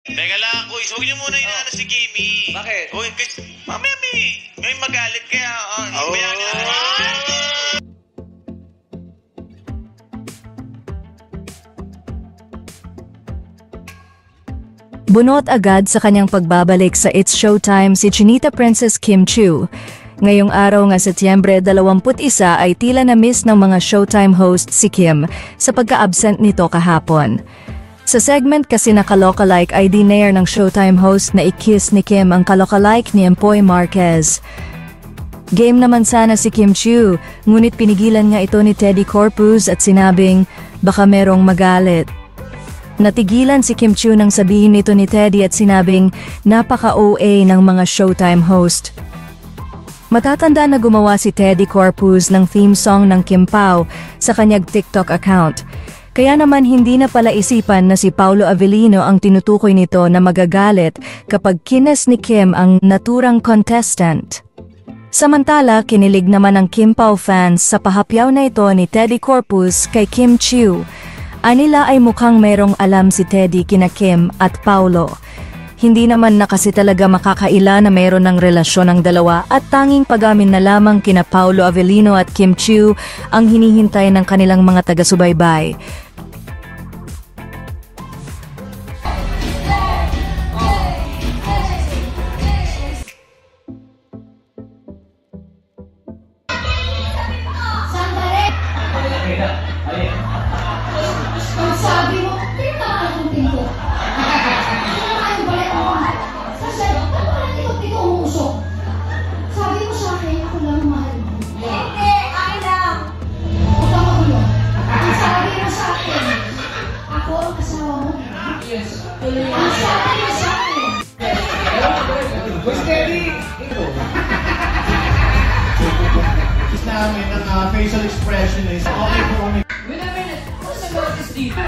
Teka lang, Kuis. Huwag niyo muna inaano si Kimi. Bakit? Uy, mamaya may magalit kaya. Ibayaan niyo na naman. Bunot agad sa kanyang pagbabalik sa It's Showtime si Chinita Princess Kim Chiu. Ngayong araw nga Setyembre 21 ay tila na-miss ng mga Showtime host si Kim sa pagka-absent nito kahapon. Sa segment kasi na kalokalike ay dinare ng Showtime host na i-kiss ni Kim ang kalokalike ni Empoy Marquez. Game naman sana si Kim Chiu, ngunit pinigilan nga ito ni Teddy Corpuz at sinabing baka merong magalit. Natigilan si Kim Chiu nang sabihin nito ni Teddy at sinabing napaka-OA ng mga Showtime host. Matatanda na gumawa si Teddy Corpuz ng theme song ng Kim Pao sa kanyang TikTok account. Kaya naman hindi na pala isipan na si Paulo Avellino ang tinutukoy nito na magagalit kapag kines ni Kim ang naturang contestant. Samantala, kinilig naman ang Kim Pao fans sa pahapyaw na ito ni Teddy Corpuz kay Kim Chiu. Anila ay mukhang merong alam si Teddy kina Kim at Paulo. Hindi naman na kasi talaga makakaila na mayroon ng relasyon ng dalawa at tanging pag-amin na lamang kina Paulo Avellino at Kim Chiu ang hinihintay ng kanilang mga taga-subaybay. Sabi mo, pinakakalimutin ko. Ano balik mo? Sabi mo, ito umusok. Sabi mo sa akin, ako lang mahal mo. Hindi, akin lang. Huwag kang magulo. Ang sabi mo sa akin, ako ang asawa mo. Yes. Ang sabi mo sa akin. Boss Teddy! Ito. Namin ang facial expression is okay for only. Wait a minute, what's the notice dito?